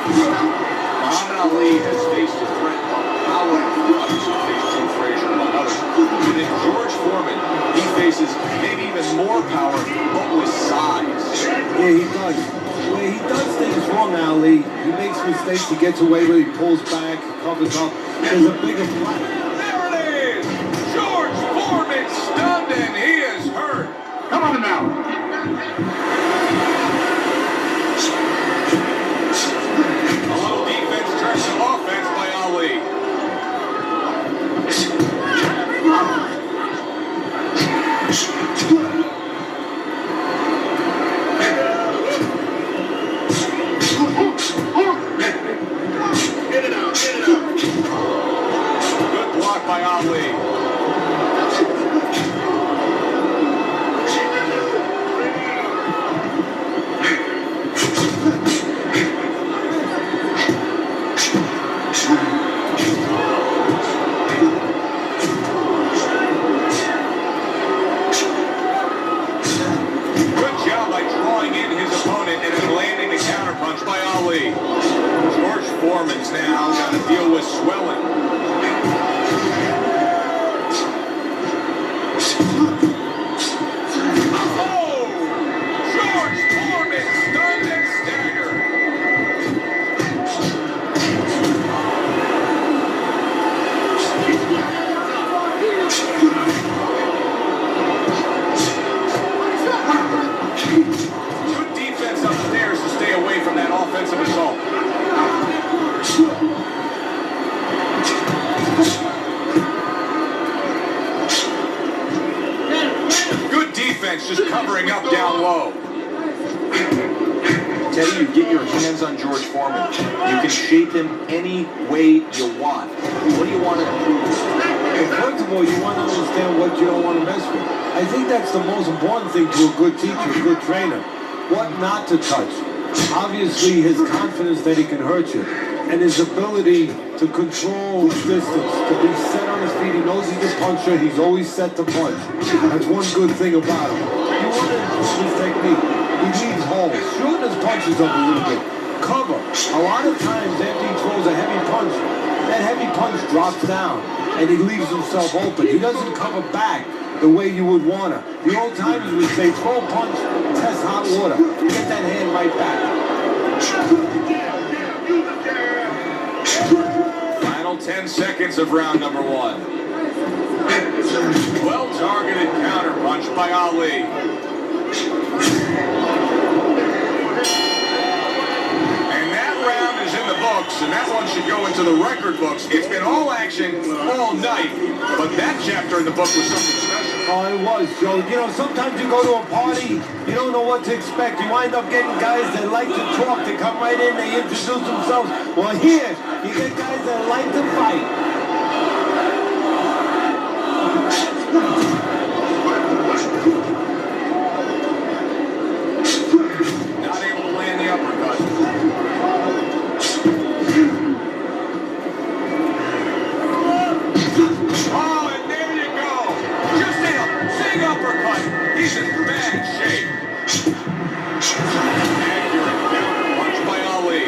Muhammad Ali has faced a threat of power. Obviously faced Joe Frazier among others. And then George Foreman, he faces maybe even more power, but with size. Yeah, he does. Where he does things wrong, Ali, he makes mistakes, he gets away with it, he pulls back, he covers up. There's a bigger fight. There it is! George Foreman stunned and he is hurt. Come on now. A little defense turns to offense by Ali. Get it out, get it out. Good block by Ali. Good job by drawing in his opponent and then landing the counterpunch by Ali. George Foreman's now got to deal with swelling. Oh! George Foreman stunned and staggered. Good defense upstairs to stay away from that offensive assault. Good defense just covering up down low. Teddy, you get your hands on George Foreman. You can shape him any way you want. What do you want to improve? Well, first of all, you want to understand what you don't want to mess with. I think that's the most important thing to a good teacher, a good trainer. What not to touch. Obviously, his confidence that he can hurt you. And his ability to control his distance, to be set on his feet. He knows he's a puncher. He's always set to punch. That's one good thing about him. You want to improve his technique. He leaves holes. Shorten his punches up a little bit. Cover. A lot of times after he throws a heavy punch, that heavy punch drops down and he leaves himself open. He doesn't cover back the way you would want to. The old timers would say, throw a punch, test hot water. Get that hand right back. Final 10 seconds of round number one. Well-targeted counterpunch by Ali. And that round is in the books, and that one should go into the record books. It's been all action all night, but that chapter in the book was something special. Oh, it was, Joe. You know, sometimes you go to a party, you don't know what to expect. You wind up getting guys that like to talk. They come right in, they introduce themselves. Well, here, you get guys that like to fight. Not able to land the uppercut. Oh, and there you go. Just a big uppercut. He's in bad shape. Accurate counterpunch by Ali.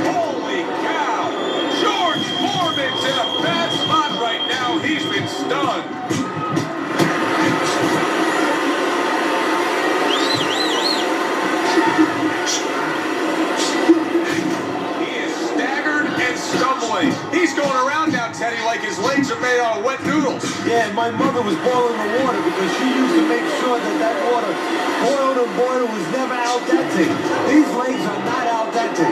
Holy cow! George Foreman's in a bad spot right now. He's been stunned. He is staggered and stumbling. He's going around now, Teddy, like his legs are made out of wet noodles. Yeah, my mother was boiling the water because she used to make sure that that water boiled and boiled was never al dente. These legs are not al dente.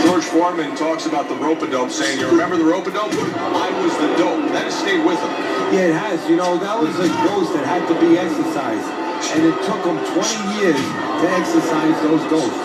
George Foreman talks about the rope-a-dope, saying, you remember the rope-a-dope? I was the dope. That has stayed with him. Yeah, it has. You know, that was a ghost that had to be exercised. And it took him 20 years to exercise those ghosts.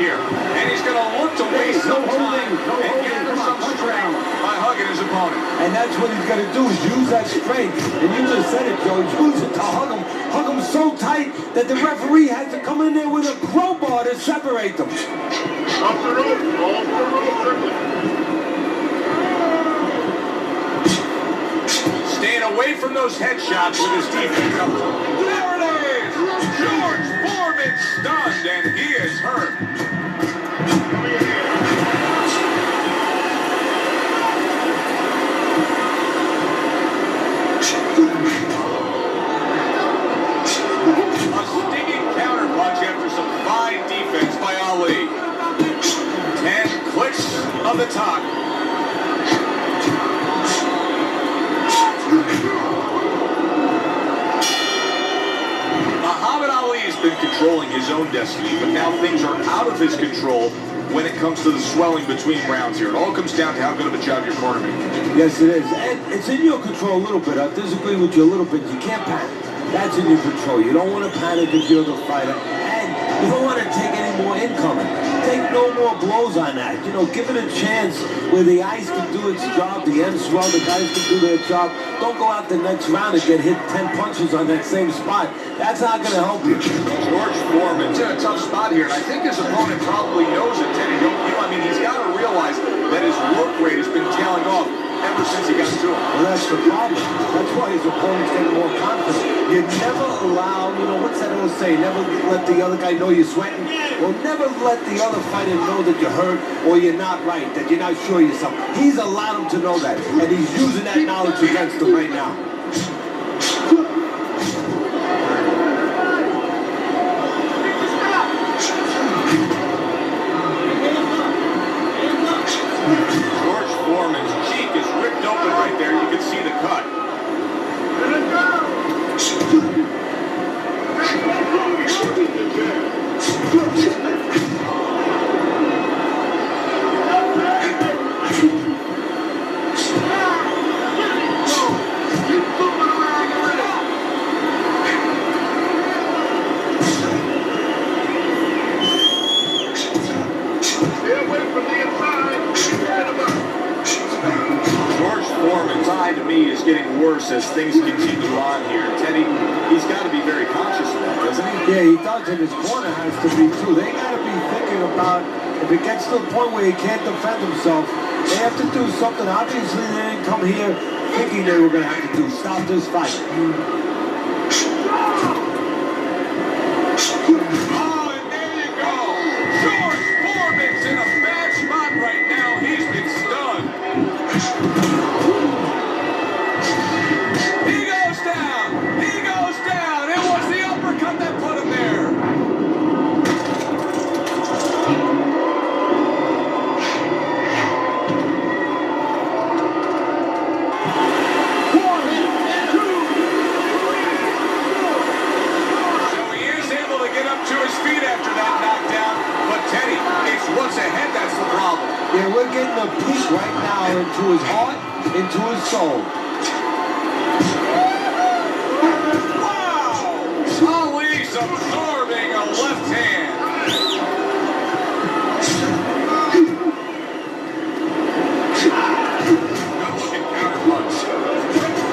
here. And he's going to look to waste some time and gather some strength by hugging his opponent. And that's what he's going to do, is use that strength. And you just said it, Joe. Use it to hug him so tight that the referee has to come in there with a crowbar to separate them. Off the rope, Staying away from those headshots with his defense up. There it is! George Foreman stunned, and he is hurt. A stinging counterpunch after some fine defense by Ali. 10 clicks of the tongue. Muhammad Ali's been controlling his own destiny, but now things are out of his control when it comes to the swelling between rounds here. It all comes down to how good of a job your corner makes. Yes, it is. And it's in your control a little bit. I disagree with you a little bit. You can't panic. That's in your control. You don't want to panic if you're the fighter. And you don't want to take any more incoming. Take no more blows on that. You know, give it a chance where the ice can do its job, the end swell, the guys can do their job. Don't go out the next round and get hit 10 punches on that same spot. That's not going to help you. George Foreman's in a tough spot here, and I think his opponent probably knows it, Teddy, don't you? I mean, he's got to realize that his work rate has been tailing off ever since he got to him. Well, that's the problem. That's why his opponent's getting more confident. You never allow, you know, what's that old saying? Never let the other guy know you're sweating. Well, never let the other fighter know that you're hurt or you're not right, that you're not sure of yourself. He's allowed him to know that, and he's using that knowledge against him right now. George Foreman's cheek is ripped open right there. You can see the cut. To me is getting worse as things continue on here. Teddy, he's got to be very conscious of that, doesn't he? Yeah, he does, and his corner has to be too. They got to be thinking about, if it gets to the point where he can't defend himself, they have to do something. Obviously, they didn't come here thinking they were going to have to stop this fight. Oh, and there you go. George Foreman's in a bad spot right now. He's been stunned. He goes down! He goes down! It was the uppercut that put him there! So he is able to get up to his feet after that knockdown, but Teddy, it's what's ahead that's the problem. Yeah, we're getting a peek right now into his heart, into his soul. Ali's absorbing a left hand. Good looking counterpunch.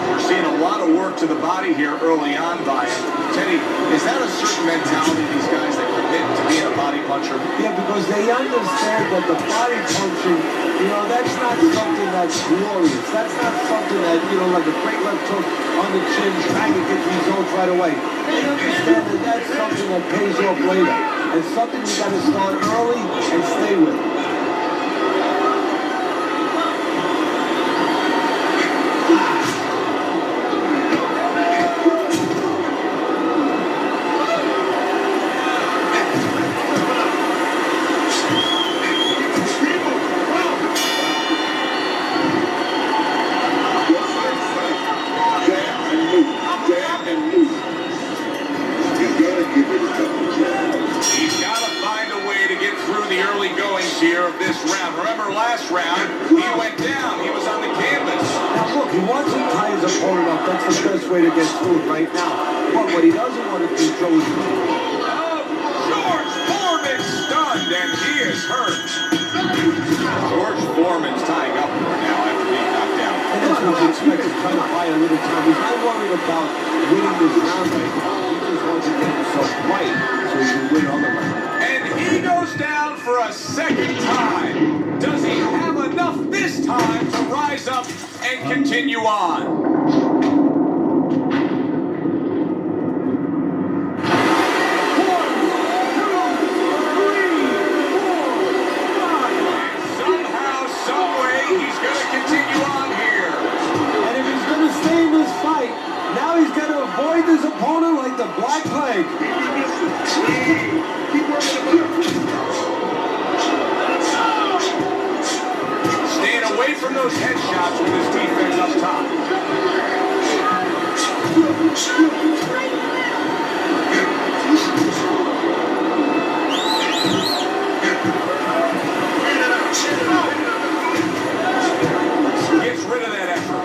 We're seeing a lot of work to the body here early on by him. Teddy, is that a certain mentality, these guys that commit to being a body puncher? Yeah, because they understand that the body punching, you know, that's not something that's glorious. That's not something that, you know, like a great left hook on the chin, trying to get results right away. They understand that that's something that pays off later. And something you got to start early and stay with. Here of this round. Remember last round, he went down. He was on the canvas. Now look, he wants to tie his opponent up. That's the best way to get through it right now. But what he doesn't want to do, Joe, is... Oh, George Foreman stunned, and he trying to buy a little time. He's not worried about winning this round right now. He just wants to get himself right so he can win other rounds. And he goes down for a second time. Does he have enough this time to rise up and continue on? Somehow, someway, he's going to continue on here. And if he's going to stay in this fight, now he's going to avoid his opponent like the Black Plague. Keep working Staying away from those headshots with his defense up top. Gets rid of that effort.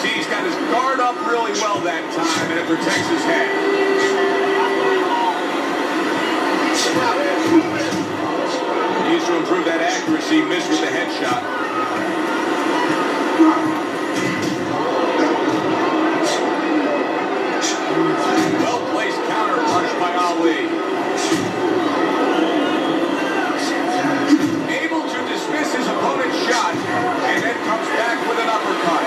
See, he's got his guard up really well that time, and it protects his head. Needs to improve that accuracy. Missed with the headshot. Well-placed counter punch by Ali. Able to dismiss his opponent's shot, and then comes back with an uppercut.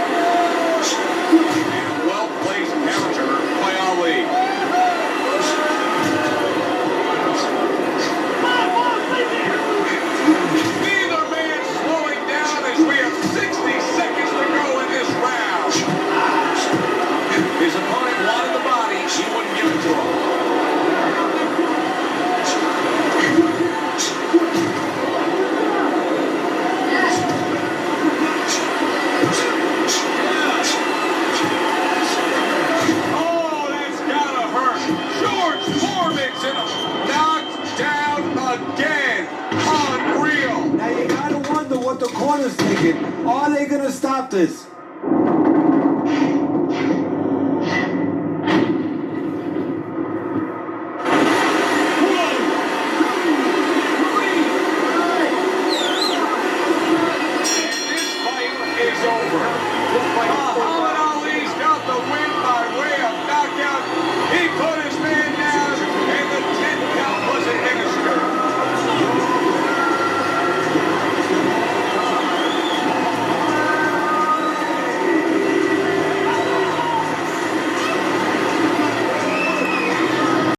And a well-placed counter by Ali. Neither man slowing down as we have 60 seconds to go in this round. His opponent wanted the body, he wouldn't give it to him. Oh, that's gotta hurt. George Foreman's knocked down again. Unreal. Now you got to wonder what the corner's thinking. Are they going to stop this?